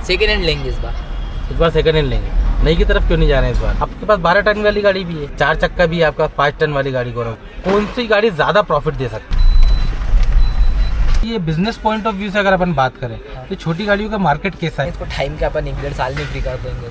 Second hand लेंगे इस बार second hand लेंगे। नई की तरफ क्यों नहीं जा रहे हैं इस बार? आपके पास 12 टन वाली गाड़ी भी है, 4 चक्का भी है आपका, 5 टन वाली गाड़ी। कौन सी गाड़ी ज्यादा प्रॉफिट दे सकती है? ये बिजनेस पॉइंट ऑफ व्यू से अगर अपन बात करें तो छोटी गाड़ियों का मार्केट कैसा है? इसको टाइम का अपन 1-1.5 साल में फ्री कर देंगे।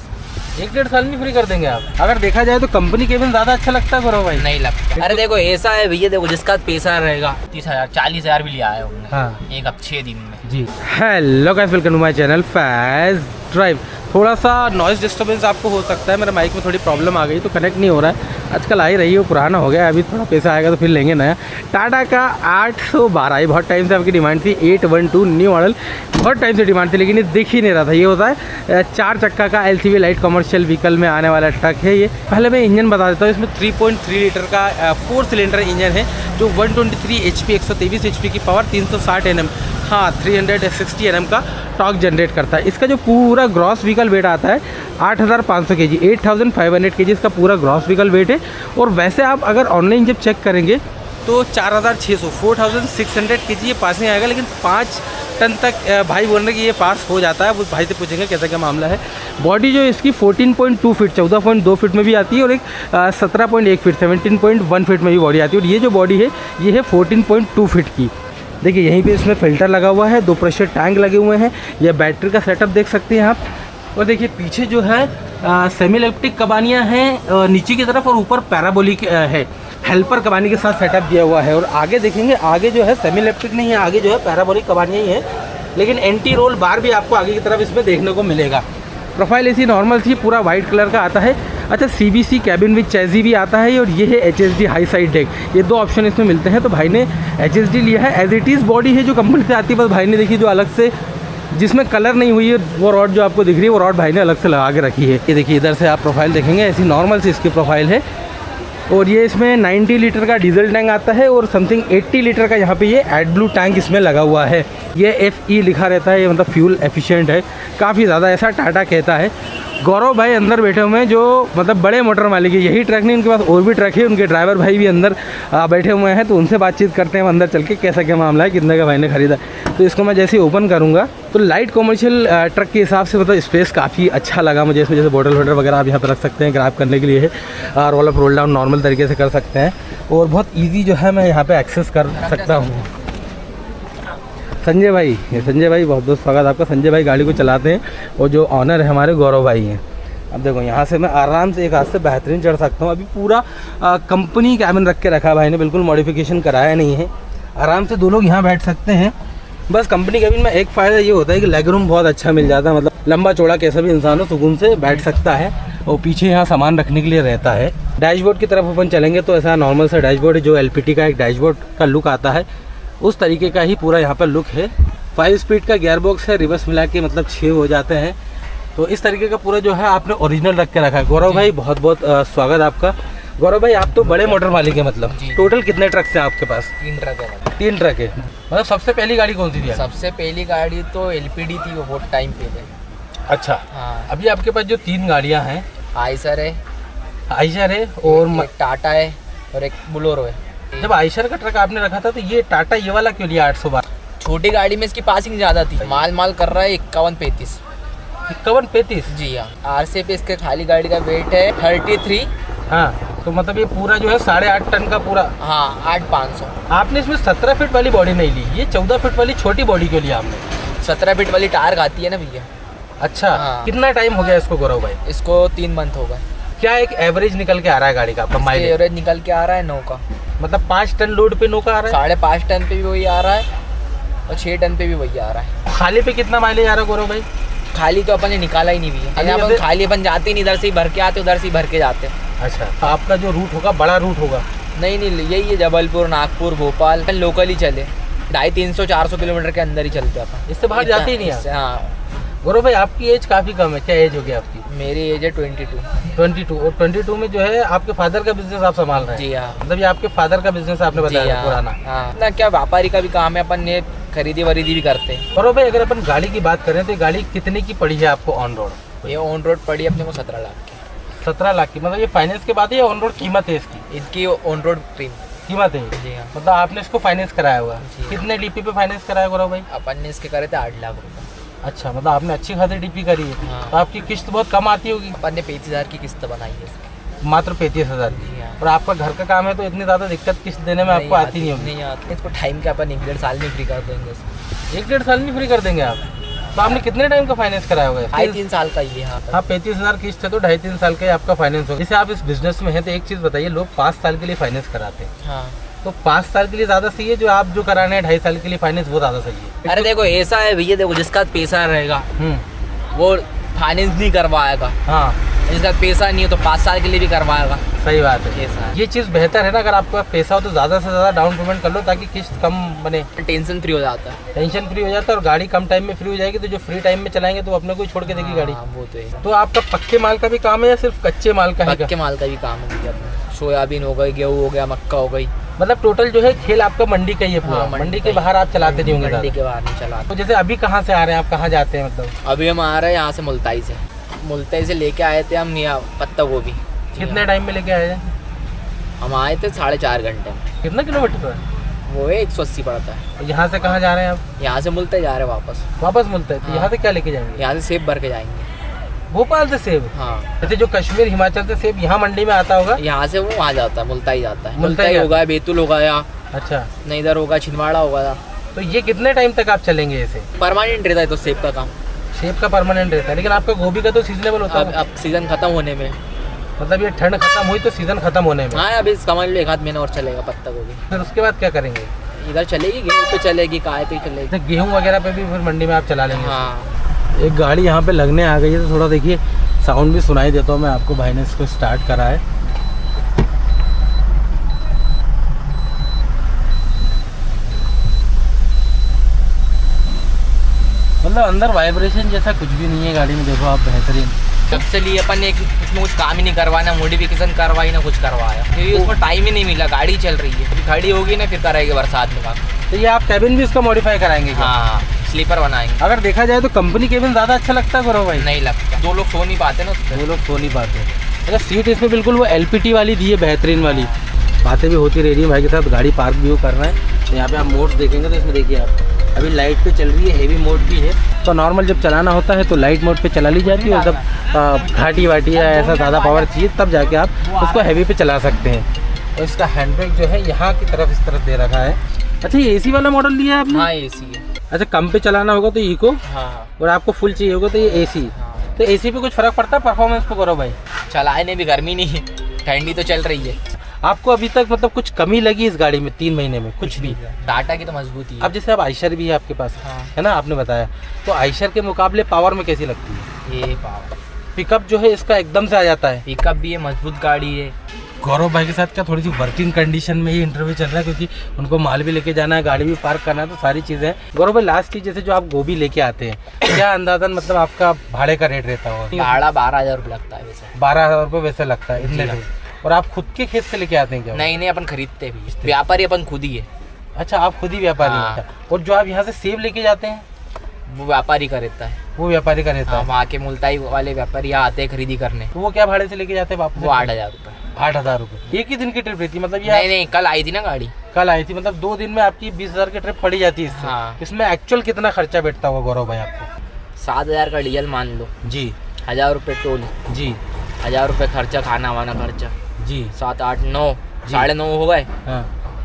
1-1.5 साल में फ्री कर देंगे आप? अगर देखा जाए तो कंपनी केबिन ज्यादा अच्छा लगता है गौरव भाई? नहीं लगता। अरे देखो ऐसा है भैया, देखो जिसका पैसा रहेगा 30,000 40,000 भी लिया है हमने। हाँ। एक अब 6 दिन में जी। Hello guys, welcome to my channel Faiz drive. थोड़ा सा नॉइज़ डिस्टर्बेंस आपको हो सकता है, मेरे माइक में थोड़ी प्रॉब्लम आ गई तो कनेक्ट नहीं हो रहा है। आजकल आ ही रही है, पुराना हो गया, अभी थोड़ा पैसा आएगा तो फिर लेंगे नया। टाटा का 812, ये बहुत टाइम से आपकी डिमांड थी। 812 न्यू मॉडल बहुत टाइम से डिमांड थी, लेकिन ये दिख ही नहीं रहा था। ये होता है 4 चक्का का LCV लाइट कमर्शियल व्हीकल में आने वाला ट्रक है ये। पहले मैं इंजन बता देता हूँ। इसमें 3.3 लीटर का 4 सिलेंडर इंजन है जो 123 HP 123 HP की पावर 360 Nm 360 Nm का टॉर्क जनरेट करता है। इसका जो पूरा ग्रॉस व्हीकल वेट आता है 8,500 kg, 8,500 kg इसका पूरा ग्रॉस व्हीकल वेट है। और वैसे आप अगर ऑनलाइन जब चेक करेंगे तो 4,600 kg ये पासिंग आएगा, लेकिन 5 टन तक भाई बोल रहे कि ये पास हो जाता है। वो भाई से पूछेंगे कैसा क्या मामला है। बॉडी जो इसकी 14.2 फीट 14.2 फीट में भी आती है और एक 17.1 फीट 17.1 फीट में भी बॉडी आती है। और ये जो बॉडी है ये है 14.2 फीट की। देखिए यहीं पे इसमें फिल्टर लगा हुआ है, 2 प्रेशर टैंक लगे हुए हैं। ये बैटरी का सेटअप देख सकते हैं आप। और देखिए पीछे जो है सेमी इलेक्ट्रिक कबानियाँ हैं नीचे की तरफ, और ऊपर पैराबोलिक है, हेल्पर कबानी के साथ सेटअप दिया हुआ है। और आगे देखेंगे, आगे जो है सेमी इलेक्ट्रिक नहीं है, आगे जो है पैराबोलिक कबानियाँ ही है, लेकिन एंटी रोल बार भी आपको आगे की तरफ इसमें देखने को मिलेगा। प्रोफाइल ऐसी नॉर्मल थी, पूरा वाइट कलर का आता है। अच्छा, CBC कैबिन विद चैजी भी आता है। और ये है HSD हाई साइड डेक, ये 2 ऑप्शन इसमें मिलते हैं। तो भाई ने HSD लिया है। एज इट इज़ बॉडी है जो कंपनी से आती है, बस भाई ने देखी जो अलग से जिसमें कलर नहीं हुई है वो रॉड जो आपको दिख रही है वो रॉड भाई ने अलग से लगा के रखी है। ये देखिए इधर से आप प्रोफाइल देखेंगे, ऐसी नॉर्मल सी इसकी प्रोफाइल है। और ये इसमें 90 लीटर का डीजल टैंक आता है और समथिंग 80 लीटर का यहाँ पे ये एडब्लू टैंक इसमें लगा हुआ है। ये FE लिखा रहता है, ये मतलब फ्यूल एफिशिएंट है काफ़ी ज़्यादा, ऐसा टाटा कहता है। गौरव भाई अंदर बैठे हुए हैं जो मतलब बड़े मोटर मालिक है। यही ट्रक नहीं, उनके पास और भी ट्रक है। उनके ड्राइवर भाई भी अंदर बैठे हुए हैं, तो उनसे बातचीत करते हैं अंदर चल के कैसा क्या मामला है, कितने का भाई ने खरीदा। तो इसको मैं जैसे ही ओपन करूँगा तो लाइट कॉमर्शियल ट्रक के हिसाब से मतलब स्पेस काफ़ी अच्छा लगा मुझे। इसमें जैसे बोतल वोटल वगैरह आप यहाँ पर रख सकते हैं, ग्रैब करने के लिए है। Roll up roll down normal तरीके से कर सकते हैं और बहुत ईजी जो है मैं यहाँ पर एक्सेस कर सकता हूँ। संजय भाई, संजय भाई बहुत बहुत स्वागत आपका। संजय भाई गाड़ी को चलाते हैं और जो ऑनर है हमारे गौरव भाई हैं। अब देखो यहाँ से मैं आराम से एक हाथ से बेहतरीन चढ़ सकता हूँ। अभी पूरा कंपनी कैबिन रख के रखा है भाई ने, बिल्कुल मॉडिफिकेशन कराया नहीं है। आराम से 2 लोग यहाँ बैठ सकते हैं। बस कंपनी कैबिन में एक फ़ायदा ये होता है कि लेग रूम बहुत अच्छा मिल जाता है, मतलब लंबा चौड़ा कैसा भी इंसान हो सुकून से बैठ सकता है। और पीछे यहाँ सामान रखने के लिए रहता है। डैशबोर्ड की तरफ अपन चलेंगे तो ऐसा नॉर्मल सा डैशबोर्ड है जो LPT का एक डैशबोर्ड का लुक आता है, उस तरीके का ही पूरा यहाँ पर लुक है। 5 स्पीड का गियर बॉक्स है, रिवर्स मिला के मतलब 6 हो जाते हैं। तो इस तरीके का पूरा जो है आपने ओरिजिनल रख के रखा है। गौरव भाई बहुत बहुत स्वागत आपका। गौरव भाई आप तो बड़े मोटर मालिक है, मतलब टोटल कितने ट्रक हैं आपके पास? 3 ट्रक है। 3 ट्रक है। मतलब सबसे पहली गाड़ी कौन सी थी? सबसे पहली गाड़ी तो LPD थी, वो बहुत टाइम पहले। अच्छा हाँ। अभी आपके पास जो 3 गाड़ियाँ हैं, आइसर है, और एक टाटा है और एक बोलेरो है। जब आइशर का ट्रक आपने रखा था तो ये टाटा ये वाला क्यों लिया 812? छोटी गाड़ी में इसकी पासिंग ज़्यादा थी। माल कर रहा है 51-35। 51-35? जी हाँ। RC पे इसके खाली गाड़ी का वेट है 33। हाँ, तो मतलब ये पूरा जो है 8.5 टन का पूरा। हाँ, 8,500। आपने इसमें 17 फीट वाली बॉडी नहीं ली, ये 14 फीट वाली छोटी बॉडी क्यों लिया आपने? 17 फीट वाली टायर आती है ना भैया। अच्छा। हाँ। कितना टाइम हो गया इसको गौरव भाई? इसको 3 मंथ हो गए। क्या एक एवरेज निकल के आ रहा है गाड़ी का आपका माइलेज? एवरेज निकल के आ रहा है 9 का, मतलब 5 टन लोड पे 9 का आ रहा है? 5.5 टन पे भी वही आ रहा है और 6 टन पे भी वही आ रहा है। खाली पे कितना माइलेज आ रहा है गौरव भाई? खाली तो अपन ने निकाला ही नहीं भैया। अपन खाली अपन जाते ही नहीं, इधर से ही भर के आते, उधर से ही भर के जाते। अच्छा, आपका जो रूट होगा बड़ा रूट होगा? नहीं, यही है जबलपुर, नागपुर, भोपाल। लोकल ही चले, 250-300-400 किलोमीटर के अंदर ही चलते अपन, इससे बाहर जाते ही नहीं आप? हाँ। गौरव भाई आपकी एज काफ़ी कम है, क्या एज होगी आपकी? मेरी एज है 22। 22। और 22 में जो है आपके फादर का बिजनेस आप संभाल रहे हैं? जी हाँ। मतलब ये आपके फादर का बिजनेस आपने बताया पुराना? हाँ। ना क्या व्यापारी का भी काम है, अपन ये खरीदी वरीदी भी करते हैं। गौरव भाई अगर अपन गाड़ी की बात करें तो ये गाड़ी कितने की पड़ी है आपको ऑन रोड? ये ऑन रोड पड़ी अपने को 17 लाख की। 17 लाख की? मतलब ये फाइनेंस के बाद है या ऑन रोड कीमत है इसकी? इसकी ऑन रोड कीमत है? जी हाँ। मतलब आपने इसको फाइनेंस कराया हुआ? कितने DP पे फाइनेंस कराया गौरव भाई? अपन ने इसके करे थे 8 लाख रुपये। अच्छा, मतलब आपने अच्छी खासी डीपी करी है। हाँ। तो आपकी किस्त बहुत कम आती होगी। अपन ने 35,000 की किस्त बनाई है इसकी। मात्र 35,000 की। जी हाँ। और आपका घर का काम है तो इतनी ज़्यादा दिक्कत किस्त देने में आपको आती नहीं होगी। नहीं आती। इसको टाइम का अपन 1-1.5 साल में फ्री कर देंगे इसको। 1-1.5 साल में फ्री कर देंगे आप? तो आपने कितने टाइम का फाइनेंस कराया होगा? 2.5-3 साल का ये। हाँ, हाँ, 35,000 किस्त है तो 2.5-3 साल का ही आपका फाइनेंस होगा। जैसे आप इस बिजनेस में हैं तो एक चीज़ बताइए, लोग 5 साल के लिए फाइनेंस कराते हैं, हाँ। तो 5 साल के लिए ज़्यादा सही है, जो आप जो कराने हैं 2.5 साल के लिए फाइनेंस वो ज़्यादा सही है? अरे देखो ऐसा है भैया, देखो जिसका पैसा रहेगा वो फाइनेंस नहीं करवाएगा, हाँ, जिसका पैसा नहीं है तो 5 साल के लिए भी करवाएगा। सही बात है। ऐसा है। ये चीज़ बेहतर है ना, अगर आपके पास पैसा हो तो ज़्यादा से ज़्यादा डाउन पेमेंट कर लो ताकि किस्त कम बने, टेंशन फ्री हो जाता है। टेंशन फ्री हो जाता है और गाड़ी कम टाइम में फ्री हो जाएगी। तो जो फ्री टाइम में चलाएंगे तो अपने को ही छोड़ के देगी गाड़ी। हाँ, वो तो है। तो आपका पक्के माल का भी काम है या सिर्फ कच्चे माल का है? पक्के माल का भी काम है भैया अपना। सोयाबीन हो गई, गेहूँ हो गया, मक्का हो गई। मतलब टोटल जो है खेल आपका मंडी का ही है पूरा। हाँ, मंडी मंडी के का बाहर आप चलाते नहीं होंगे मंडी ज़्यादा। के बाहर नहीं चलाते। तो जैसे अभी कहाँ से आ रहे हैं आप, कहाँ जाते हैं मतलब? अभी हम आ रहे हैं यहाँ से मुल्ताई से। मुल्ताई से लेके आए थे हम यहाँ पत्ता गोभी। कितने टाइम में लेके आए हैं? हम आए थे 4.5 घंटे में। कितना किलोमीटर है? वो है 180 पड़ता है। यहाँ से कहाँ जा रहे हैं आप? यहाँ से मुल्ताई जा रहे हैं वापस। वापस मिलता है तो हाँ। यहाँ से क्या लेके जाएंगे? यहाँ से सेब भर के जाएंगे। भोपाल से सेब? हाँ, जैसे जो कश्मीर हिमाचल से सेब यहाँ मंडी में आता होगा? यहाँ से वो वहाँ जाता है, मुल्ताई जाता है। मुल्ताई मुल्ताई हो गया, बैतुल हो गया, अच्छा, नहीं इधर होगा, छिंदवाड़ा हो गया। तो ये कितने टाइम तक आप चलेंगे ऐसे? परमानेंट रहता है तो सेब का काम। सेब का परमानेंट रहता है, लेकिन आपका गोभी का तो सीजनेबल होता है। अब सीजन खत्म होने में। मतलब ये ठंड खत्म हुई तो सीजन खत्म होने में। हाँ, अभी समझ लो 1 आध महीना और चलेगा पत्ता गोभी। फिर उसके बाद क्या करेंगे? इधर चलेगी, गेहूँ पे चलेगी, काय पे चलेगी। जैसे गेहूँ वगैरह पे भी फिर मंडी में आप चला लेंगे? हाँ। एक गाड़ी यहाँ पे लगने आ गई है तो थोड़ा देखिए साउंड भी सुनाई देता हूँ मैं आपको। भाई ने इसको स्टार्ट करा है। मतलब अंदर वाइब्रेशन जैसा कुछ भी नहीं है गाड़ी में, देखो आप, बेहतरीन। जब से लिए अपन ने इसमें कुछ काम ही नहीं करवाना, मॉडिफिकेशन करवाई ना कुछ करवाया, क्योंकि उसको टाइम ही नहीं मिला। गाड़ी चल रही है, अभी खड़ी होगी ना फिर करेंगे बरसात में काम। तो ये आप कैबिन भी इसका मॉडिफाई कराएंगे क्या? हाँ, स्लीपर बनाएंगे। अगर देखा जाए तो कंपनी कैबिन ज़्यादा अच्छा लगता है गौरव भाई? नहीं लगता, 2 लोग सो नहीं पाते ना उसपे। 2 लोग सो नहीं पाते। अच्छा, सीट इसमें बिल्कुल वो LPT वाली दी है, बेहतरीन वाली। बातें भी होती रह रही है भाई के साथ, गाड़ी पार्क भी वो कर रहे हैं। तो यहाँ पे आप मोड्स देखेंगे तो इसमें देखिए आप, अभी लाइट पे चल रही है, हेवी मोड भी है। तो नॉर्मल जब चलाना होता है तो लाइट मोड पे चला ली जाती है, और जब घाटी वाटी या ऐसा ज़्यादा पावर चाहिए तब जाके आप उसको हैवी पे चला सकते हैं। और इसका हैंड ब्रेक जो है यहाँ की तरफ इस तरफ दे रखा है। अच्छा, ये AC वाला मॉडल लिया है आपने? हाँ, AC है। अच्छा, कम पे चलाना होगा तो इको, हाँ, और आपको फुल चाहिए होगा तो ये AC। हाँ। तो AC पे कुछ फ़र्क पड़ता है परफॉर्मेंस पे गौरव भाई? चलाने भी गर्मी नहीं है, ठंडी तो चल रही है। आपको अभी तक मतलब कुछ कमी लगी इस गाड़ी में 3 महीने में? कुछ भी? टाटा की तो मजबूती है। अब जैसे अब आइशर भी है आपके पास, हाँ। है ना, आपने बताया, तो आइशर के मुकाबले पावर में कैसी लगती है? ये पावर पिकअप जो है इसका एकदम से आ जाता है। पिकअप भी है, मजबूत गाड़ी है। गौरव भाई के साथ क्या थोड़ी सी वर्किंग कंडीशन में ही इंटरव्यू चल रहा है, क्योंकि उनको माल भी लेके जाना है, गाड़ी भी पार्क करना है, तो सारी चीज़ें हैं। गौरव भाई, लास्ट चीज जैसे जो आप गोभी लेके आते हैं, क्या अंदाजन मतलब आपका भाड़े का रेट रहता होगा? भाड़ा 12,000 रुपये लगता है वैसे। 12,000 रुपये वैसे लगता है इतने जी हाँ। में? और आप खुद के खेत से लेके आते हैं क्या? नहीं, अपन खरीदते भी, व्यापारी अपन खुद ही है। अच्छा, आप खुद ही व्यापारी हाँ। हैं? और जो आप यहाँ से सेब लेके जाते हैं वो व्यापारी का रहता है। वो व्यापारी का रहता हाँ, है? वहाँ के मुल्ताई वाले व्यापारी यहाँ आते हैं खरीदी करने। तो वो क्या भाड़े से लेके जाते हैं वापस? वो 8,000 रुपये। 8,000 रुपये? एक ही दिन की ट्रिप रहती है मतलब? नहीं नहीं, कल आई थी ना गाड़ी। कल आई थी, मतलब 2 दिन में आपकी 20,000 की ट्रिप पड़ी जाती है इससे। हाँ। इसमें एक्चुअल कितना खर्चा बैठता होगा गौरव भाई आपको? 7,000 का डीजल मान लो जी 1,000 रुपये टोल जी 1,000 रुपये खर्चा, खाना वाना खर्चा जी 7, 8, 9, जी। 9.5 हो गए। हाँ,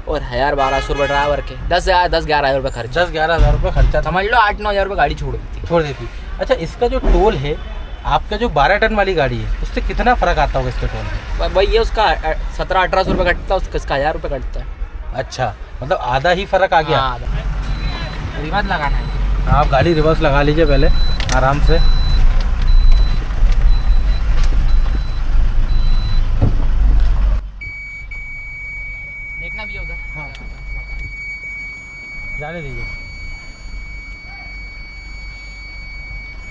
और 1,000-1,200 रुपये ड्राइवर के, 10-11,000 रुपये खर्चा। 10-11,000 रुपये खर्चा समझ लो 8-9 हज़ार रुपये गाड़ी छोड़ देती। छोड़ देती। अच्छा, इसका जो टोल है, आपका जो 12 टन वाली गाड़ी है, उससे कितना फ़र्क आता होगा इसके टोल में? भाई ये उसका 17-1800 रुपये कटता है, उसका 1,000 रुपये कटता है। अच्छा, मतलब आधा ही फ़र्क आ गया। हाँ, रिवर्स लगाना है। आप गाड़ी रिवर्स लगा लीजिए पहले आराम से। देखना भी है उधर। हाँ, जाने दीजिए,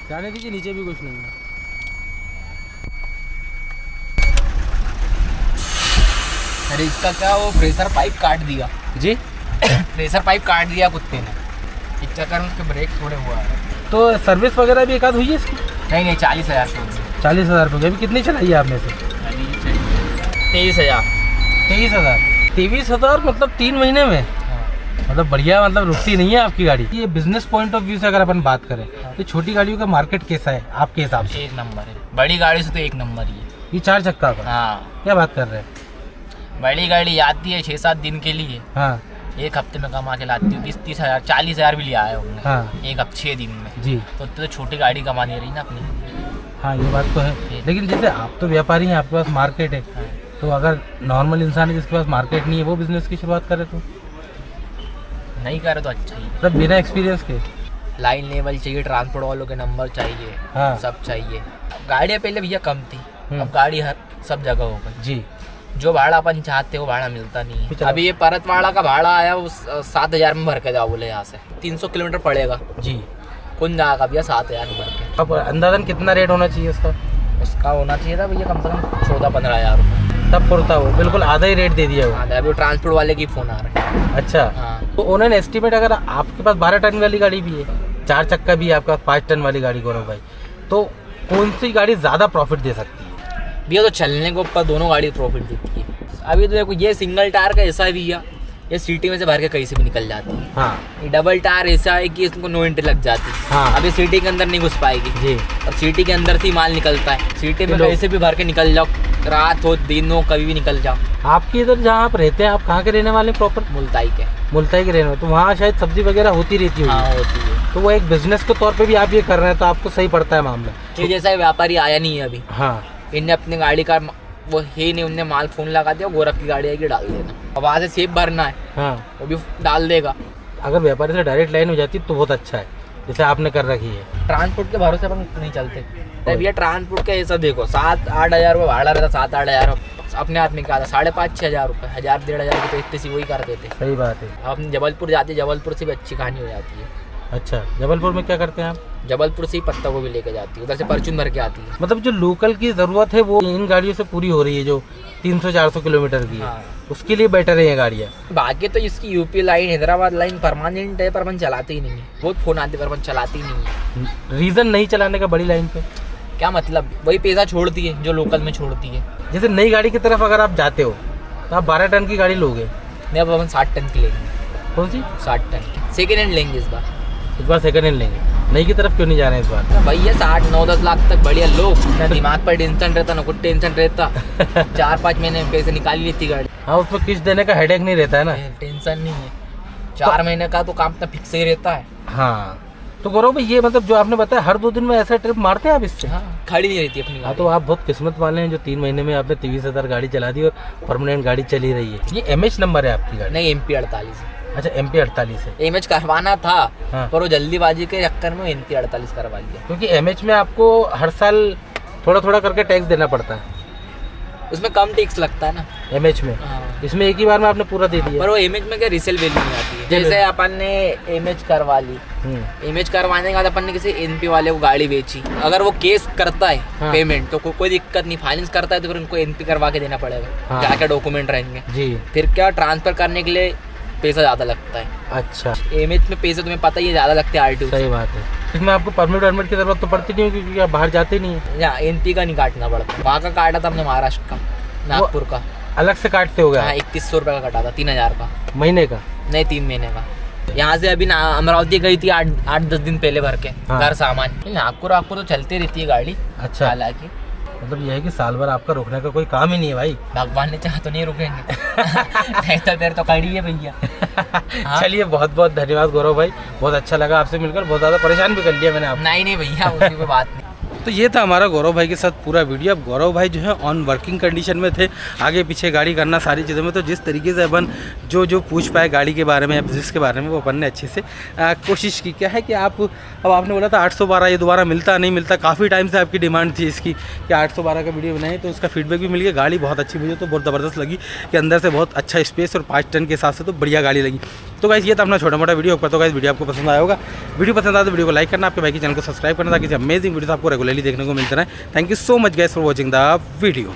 जाने दीजिए, नीचे भी कुछ नहीं है। अरे इसका क्या, वो प्रेशर पाइप काट दिया जी? प्रेशर पाइप काट दिया कुत्ते ने, इस चक्कर में उसके ब्रेक थोड़े हुआ है। तो सर्विस वगैरह भी एक आध हुई है इसकी? नहीं 40,000 से होगी। 40,000 रुपये? अभी कितनी चलाई है आपने से? 23,000। 23,000? 23,000 मतलब 3 महीने में? मतलब बढ़िया, मतलब रुकती नहीं है आपकी गाड़ी। ये बिजनेस पॉइंट ऑफ व्यू से अगर अपन बात करें तो छोटी गाड़ियों का मार्केट कैसा है आपके हिसाब से? एक नंबर है, बड़ी गाड़ी से तो एक नंबर ही है। ये 4 चक्का का? हाँ, क्या बात कर रहे हैं। बड़ी गाड़ी आती है 6-7 दिन के लिए, हाँ एक हफ्ते में कमा के लाती हूँ 20-30 हज़ार 40 हज़ार भी ले आए होंगे। हाँ एक हफ्ते 6 दिन में जी। तो छोटी गाड़ी कमा दे रही ना अपनी। हाँ ये बात तो है, लेकिन जैसे आप तो व्यापारी हैं, आपके पास मार्केट है, तो अगर नॉर्मल इंसान है जिसके पास मार्केट नहीं है वो बिजनेस की शुरुआत करे तो नहीं करे तो अच्छा ही। मतलब बिना एक्सपीरियंस के लाइन लेवल चाहिए, ट्रांसपोर्ट वालों के नंबर चाहिए, हाँ। सब चाहिए। गाड़ियाँ पहले भैया कम थी, अब गाड़ी हर सब जगह हो गई जी। जो भाड़ा अपन चाहते वो भाड़ा मिलता नहीं है। चलो। अभी ये परतवाड़ा का भाड़ा आया वो 7,000 में भर के जाओ बोले, यहाँ से 300 किलोमीटर पड़ेगा जी। कौन जाएगा भैया 7,000 में भर के। अब अंदाजन कितना रेट होना चाहिए उसका? उसका होना चाहिए था भैया कम से कम 14-15 हज़ार रुपये, तब पुरता वो बिल्कुल आधा ही रेट दे दिया वो। हाँ अभी ट्रांसपोर्ट वाले की फ़ोन आ रहा है। अच्छा हाँ तो उन्होंने एस्टिमेट, अगर आपके पास 12 टन वाली गाड़ी भी है, 4 चक्का भी है आपके पास, 5 टन वाली गाड़ी गौरव भाई, तो कौन सी गाड़ी ज़्यादा प्रॉफिट दे सकती है? भैया तो चलने के ऊपर दोनों गाड़ी प्रॉफिट देती है। अभी तो देखो ये सिंगल टायर का ऐसा भी है, ये सिटी में से भर के कहीं से भी निकल जाती है। हाँ ये डबल टायर ऐसा है कि इसको 9 एंट्री लग जाती है। हाँ। अभी सिटी के अंदर नहीं घुस पाएगी जी। और सिटी के अंदर से ही माल निकलता है। सिटी में लोग- कहीं से भी भर के निकल जाओ, रात हो दिन हो कभी भी निकल जाओ। आपके इधर जहाँ आप रहते हैं, आप कहाँ के रहने वाले प्रॉपर? मुल्ताई के। मुल्ताई के रहने वाले, तो वहाँ शायद सब्जी वगैरह होती रहती होगी। हाँ होती है। तो वो एक बिजनेस के तौर पे भी आप ये कर रहे हैं तो आपको सही पड़ता है मामला। ये जैसा व्यापारी आया नहीं है अभी, हाँ इनने अपनी गाड़ी का वो ही नहीं, उनने माल फोन लगा दिया, गोरख की गाड़ी आएगी डाल देना, अब वहाँ से सेब भरना है हाँ। वो भी डाल देगा। अगर व्यापारी से डायरेक्ट लाइन हो जाती तो बहुत अच्छा है, जैसे आपने कर रखी है। ट्रांसपोर्ट के भरोसे अपन नहीं चलते। तब ये ट्रांसपोर्ट का ऐसा देखो 7-8 हज़ार रुपये भाड़ा रहता, 7-8 हज़ार अपने हाथ में क्या था, 5,500-6 हज़ार रुपये, 1,000-1,500 की तो इतनी सी वही कर देते। सही बात है। अब हम जबलपुर जाते, जबलपुर से भी अच्छी कहानी हो जाती है। अच्छा, जबलपुर में क्या करते हैं आप? जबलपुर से ही पत्ता गोभी लेके जाती है, उधर से परचून भर के आती है। मतलब जो लोकल की ज़रूरत है वो इन गाड़ियों से पूरी हो रही है, जो 300-400 किलोमीटर की है, हाँ। उसके लिए बेटर है ये गाड़ियाँ। बाकी तो इसकी UP line, Hyderabad line permanent है, पर अपन चलाते ही नहीं है। बहुत फोन आते पर अपन चलाते ही नहीं है। रीज़न नहीं चलाने का बड़ी लाइन पे क्या मतलब, वही पैसा छोड़ती है जो लोकल में छोड़ती है। जैसे नई गाड़ी की तरफ अगर आप जाते हो तो आप 12 टन की गाड़ी लोगे? नहीं, अब अपन 60 टन की लेंगे। कौन सी? 60 टन की सेकेंड हैंड लेंगे इस बार। इस बार सेकंड हैंड लेंगे, नई की तरफ क्यों नहीं जा रहे हैं इस बार? भैया 60-9-10 लाख तक बढ़िया लो, ना दिमाग पर टेंशन रहता ना कुछ टेंशन रहता। 4-5 महीने में पैसे निकाल ली लेती गाड़ी। हाँ, उसमें किस्त देने का हेडेक नहीं रहता है ना। टेंशन नहीं है, 4 महीने का तो काम तो फिक्स ही रहता है। हाँ तो गौरव भाई, ये मतलब जो आपने बताया हर 2 दिन में ऐसा ट्रिप मारते हैं आप इससे? हाँ, खड़ी नहीं रहती अपनी हाँ गाड़ी। तो आप बहुत किस्मत वाले हैं जो 3 महीने में आपने 23,000 गाड़ी चला दी और परमानेंट गाड़ी चली रही है। ये MH नंबर है आपकी गाड़ी? नहीं, MP 48 है। अच्छा, MP 48 है। MH करवाना था हाँ। पर वो जल्दीबाजी के चक्कर में MP 48 करवा लिया। क्योंकि MH में आपको हर साल थोड़ा थोड़ा करके टैक्स देना पड़ता है, उसमें कम टैक्स लगता है ना। MH में। हाँ। इसमें एक ही बार में आपने पूरा दे दिया। पर वो MH में क्या रीसेल वैल्यू नहीं आती है। जैसे अपन ने MH करवा ली, MH करवाने के बाद अपन ने किसी NP वाले को गाड़ी बेची, अगर वो केस करता है हाँ। पेमेंट तो कोई दिक्कत नहीं, फाइनेंस करता है तो फिर उनको NP करवा के देना पड़ेगा। हाँ। क्या क्या डॉक्यूमेंट रहेंगे, जी। फिर क्या ट्रांसफर करने के लिए पैसा ज़्यादा लगता है। अच्छा, MH में पैसे तुम्हें पता ही है ज़्यादा लगते हैं RTO। सही बात है। इसमें आपको परमिट वर्मिट की जरूरत तो पड़ती नहीं होगी क्योंकि आप बाहर जाते नहीं है। यहाँ NP का नहीं काटना पड़ता, वहाँ का काटा था हमने महाराष्ट्र का, नागपुर का। अलग से काटते हो गए? हाँ, 2100 रुपये का कटा था, 3,000 का महीने का? नहीं, 3 महीने का। यहाँ से अभी अमरावती गई थी 8-10 दिन पहले भर के हाँ। घर सामान। नागपुर तो चलती रहती है गाड़ी। अच्छा, हालांकि मतलब यह है कि साल भर आपका रुकने का कोई काम ही नहीं है भाई। भगवान ने चाहा तो नहीं रुकेंगे। नहीं तो फिर तो खड़ी है भैया। हाँ। चलिए, बहुत बहुत धन्यवाद गौरव भाई, बहुत अच्छा लगा आपसे मिलकर, बहुत ज़्यादा परेशान भी कर लिया मैंने आपको। नहीं भैया, उसकी कोई बात नहीं। तो ये था हमारा गौरव भाई के साथ पूरा वीडियो। अब गौरव भाई जो है ऑन वर्किंग कंडीशन में थे, आगे पीछे गाड़ी करना सारी चीज़ों में, तो जिस तरीके से अपन जो पूछ पाए गाड़ी के बारे में या बिजनेस के बारे में वो अपन ने अच्छे से कोशिश की। क्या है कि अब आपने बोला था 812, ये दोबारा मिलता नहीं मिलता, काफ़ी टाइम से आपकी डिमांड थी इसकी कि 812 का वीडियो बनाए, तो उसका फीडबैक भी मिल गया। गाड़ी बहुत अच्छी मुझे तो बहुत ज़बरदस्त लगी कि अंदर से बहुत अच्छा स्पेस और 5 टन के हिसाब से तो बढ़िया गाड़ी लगी। तो गाइस, ये था अपना छोटा मोटा वीडियो पर। तो गाइस, वीडियो आपको पसंद आया होगा, वीडियो पसंद आया तो वीडियो को लाइक करना, आपके भाई के चैनल को सब्सक्राइब करना ताकि अमेजिंग वीडियोस आपको रेगुलरली देखने को मिलते रहे। Thank you so much guys for watching the video.